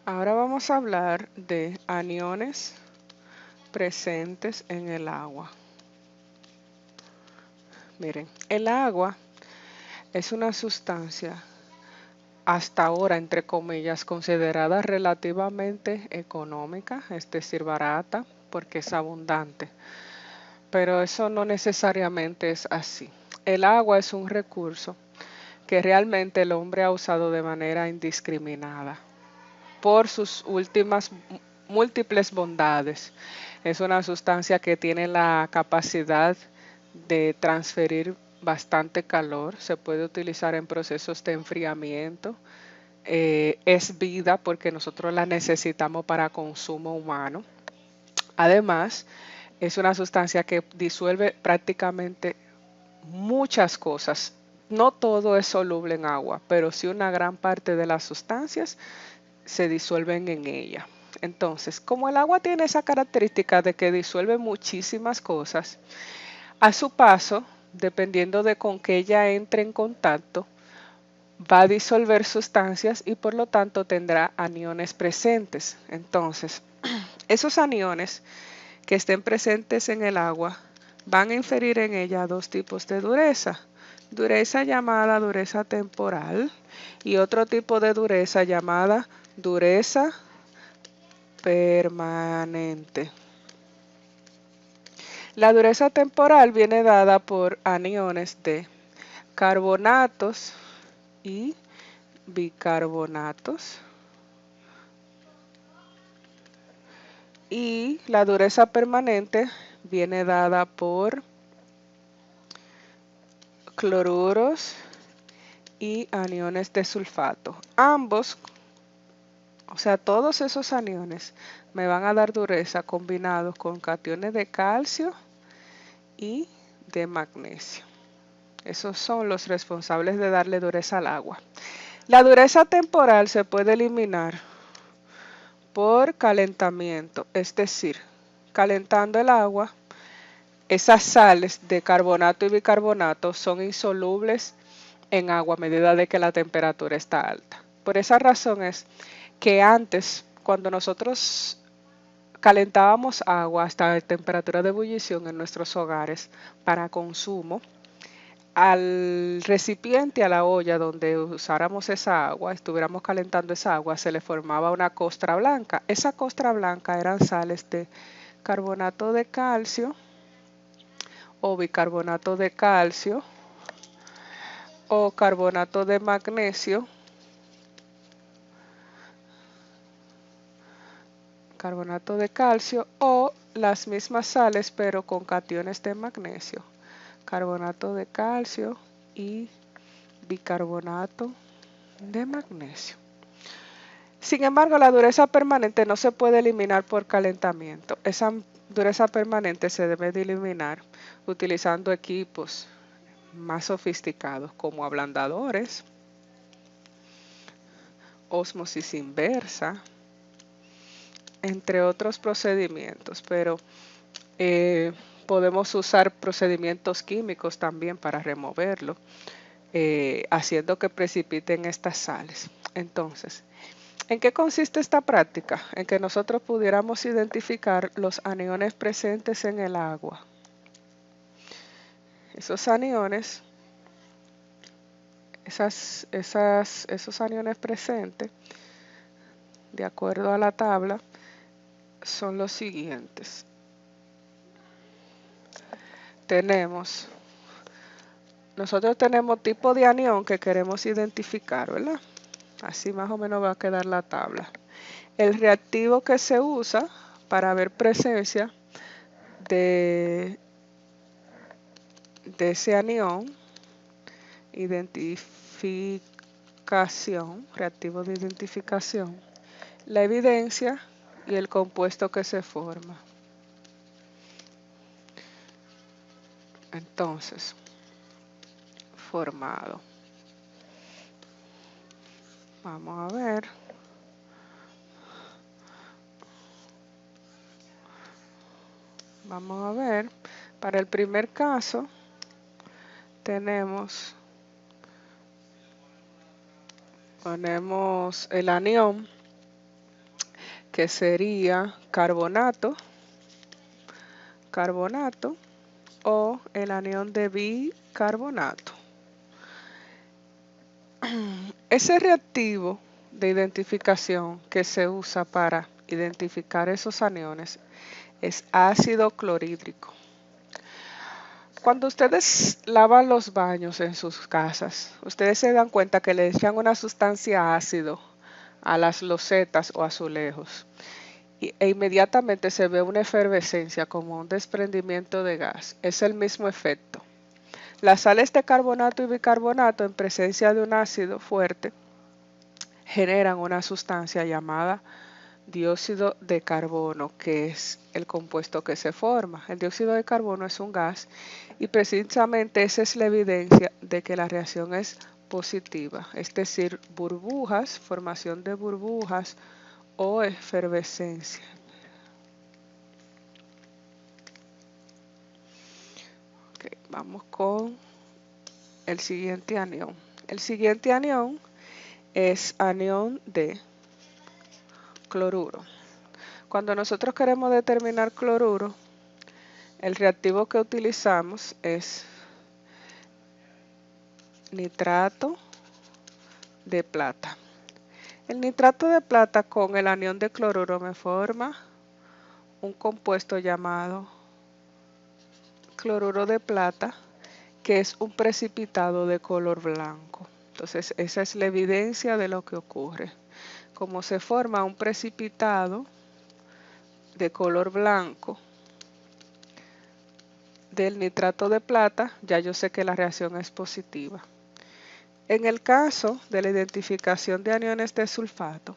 Ahora vamos a hablar de aniones presentes en el agua. Miren, el agua es una sustancia hasta ahora, entre comillas, considerada relativamente económica, es decir, barata, porque es abundante. Pero eso no necesariamente es así. El agua es un recurso que realmente el hombre ha usado de manera indiscriminada por sus últimas múltiples bondades. Es una sustancia que tiene la capacidad de transferir bastante calor, se puede utilizar en procesos de enfriamiento, es vida porque nosotros la necesitamos para consumo humano. Además, es una sustancia que disuelve prácticamente muchas cosas. No todo es soluble en agua, pero sí una gran parte de las sustancias se disuelven en ella. Entonces, como el agua tiene esa característica de que disuelve muchísimas cosas, a su paso, dependiendo de con qué ella entre en contacto, va a disolver sustancias y por lo tanto tendrá aniones presentes. Entonces, esos aniones que estén presentes en el agua van a inferir en ella dos tipos de dureza. Dureza llamada dureza temporal y otro tipo de dureza llamada dureza permanente. La dureza temporal viene dada por aniones de carbonatos y bicarbonatos. Y la dureza permanente viene dada por cloruros y aniones de sulfato. Ambos, o sea, todos esos aniones me van a dar dureza combinados con cationes de calcio y de magnesio. Esos son los responsables de darle dureza al agua. La dureza temporal se puede eliminar por calentamiento, es decir, calentando el agua, esas sales de carbonato y bicarbonato son insolubles en agua a medida de que la temperatura está alta. Por esa razón es que antes, cuando nosotros calentábamos agua hasta temperatura de ebullición en nuestros hogares para consumo, al recipiente, a la olla donde usáramos esa agua, estuviéramos calentando esa agua, se le formaba una costra blanca. Esa costra blanca eran sales de carbonato de calcio o bicarbonato de calcio o carbonato de magnesio, carbonato de calcio o las mismas sales pero con cationes de magnesio, carbonato de calcio y bicarbonato de magnesio. Sin embargo, la dureza permanente no se puede eliminar por calentamiento. Esa dureza permanente se debe de eliminar utilizando equipos más sofisticados como ablandadores, ósmosis inversa, entre otros procedimientos, pero podemos usar procedimientos químicos también para removerlo, haciendo que precipiten estas sales. Entonces, ¿en qué consiste esta práctica? En que nosotros pudiéramos identificar los aniones presentes en el agua. Esos aniones, esos aniones presentes, de acuerdo a la tabla, son los siguientes. Nosotros tenemos tipo de anión que queremos identificar, ¿verdad? Así más o menos va a quedar la tabla. El reactivo que se usa para ver presencia de ese anión, identificación, reactivo de identificación, la evidencia y el compuesto que se forma. Entonces, formado. Vamos a ver. Vamos a ver. Para el primer caso, ponemos el anión que sería carbonato, carbonato o el anión de bicarbonato. Ese reactivo de identificación que se usa para identificar esos aniones es ácido clorhídrico. Cuando ustedes lavan los baños en sus casas, ustedes se dan cuenta que le echan una sustancia ácido a las losetas o azulejos e inmediatamente se ve una efervescencia como un desprendimiento de gas. Es el mismo efecto. Las sales de carbonato y bicarbonato en presencia de un ácido fuerte generan una sustancia llamada dióxido de carbono, que es el compuesto que se forma. El dióxido de carbono es un gas y precisamente esa es la evidencia de que la reacción es positiva, es decir, burbujas, formación de burbujas o efervescencia. Okay, vamos con el siguiente anión. El siguiente anión es anión de cloruro. Cuando nosotros queremos determinar cloruro, el reactivo que utilizamos es nitrato de plata. El nitrato de plata con el anión de cloruro me forma un compuesto llamado cloruro de plata, que es un precipitado de color blanco. Entonces, esa es la evidencia de lo que ocurre. Como se forma un precipitado de color blanco del nitrato de plata, ya yo sé que la reacción es positiva. En el caso de la identificación de aniones de sulfato,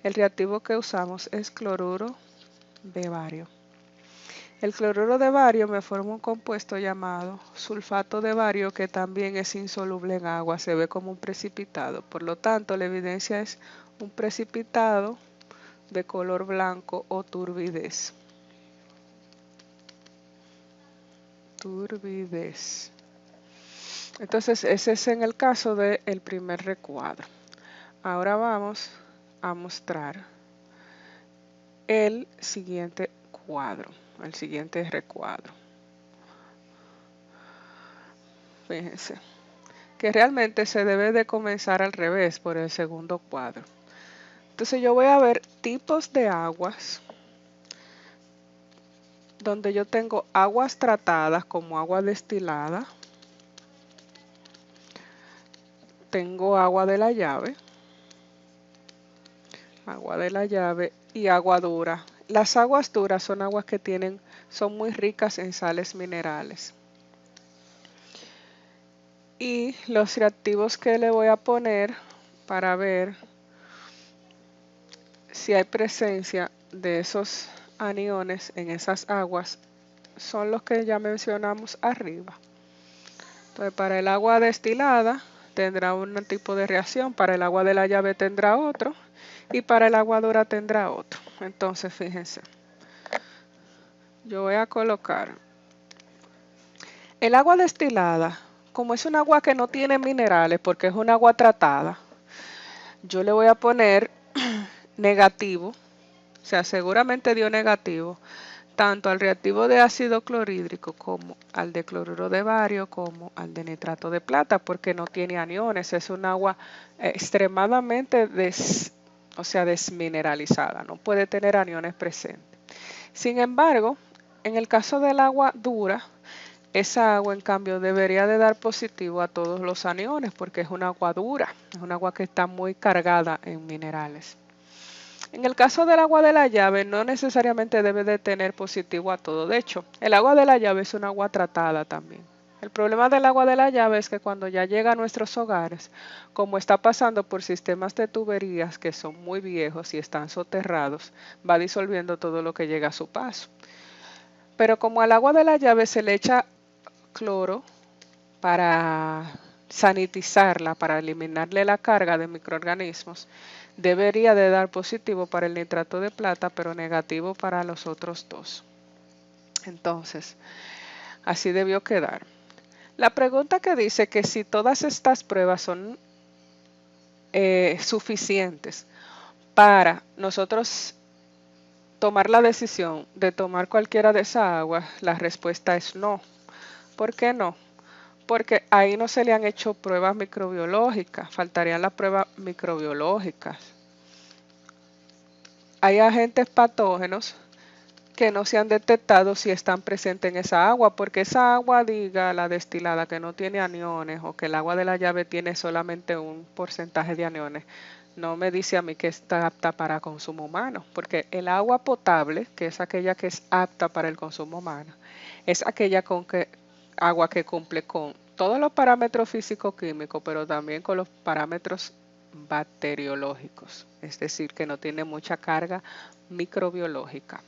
el reactivo que usamos es cloruro de bario. El cloruro de bario me forma un compuesto llamado sulfato de bario, que también es insoluble en agua, se ve como un precipitado. Por lo tanto, la evidencia es un precipitado de color blanco o turbidez. Turbidez. Entonces, ese es en el caso del primer recuadro. Ahora vamos a mostrar el siguiente cuadro, el siguiente recuadro. Fíjense que realmente se debe de comenzar al revés por el segundo cuadro. Entonces yo voy a ver tipos de aguas donde yo tengo aguas tratadas como agua destilada, tengo agua de la llave y agua dura. Las aguas duras son aguas que son muy ricas en sales minerales. Y los reactivos que le voy a poner para ver si hay presencia de esos aniones en esas aguas son los que ya mencionamos arriba. Entonces, para el agua destilada tendrá un tipo de reacción, para el agua de la llave tendrá otro y para el agua dura tendrá otro. Entonces, fíjense, yo voy a colocar el agua destilada, como es un agua que no tiene minerales porque es un agua tratada, yo le voy a poner negativo, o sea, seguramente dio negativo, tanto al reactivo de ácido clorhídrico como al de cloruro de bario como al de nitrato de plata, porque no tiene aniones, es un agua extremadamente desmineralizada, no puede tener aniones presentes. Sin embargo, en el caso del agua dura, esa agua en cambio debería de dar positivo a todos los aniones porque es un agua dura, es un agua que está muy cargada en minerales. En el caso del agua de la llave, no necesariamente debe de tener positivo a todo. De hecho, el agua de la llave es un agua tratada también. El problema del agua de la llave es que cuando ya llega a nuestros hogares, como está pasando por sistemas de tuberías que son muy viejos y están soterrados, va disolviendo todo lo que llega a su paso. Pero como al agua de la llave se le echa cloro para sanitizarla, para eliminarle la carga de microorganismos, debería de dar positivo para el nitrato de plata, pero negativo para los otros dos. Entonces, así debió quedar. La pregunta que dice que si todas estas pruebas son suficientes para nosotros tomar la decisión de tomar cualquiera de esas aguas, la respuesta es no. ¿Por qué no? Porque ahí no se le han hecho pruebas microbiológicas, faltarían las pruebas microbiológicas. Hay agentes patógenos que no se han detectado si están presentes en esa agua, porque esa agua, diga la destilada, que no tiene aniones o que el agua de la llave tiene solamente un porcentaje de aniones, no me dice a mí que está apta para consumo humano, porque el agua potable, que es aquella que es apta para el consumo humano, es aquella agua que cumple con todos los parámetros físico-químicos, pero también con los parámetros bacteriológicos, es decir, que no tiene mucha carga microbiológica.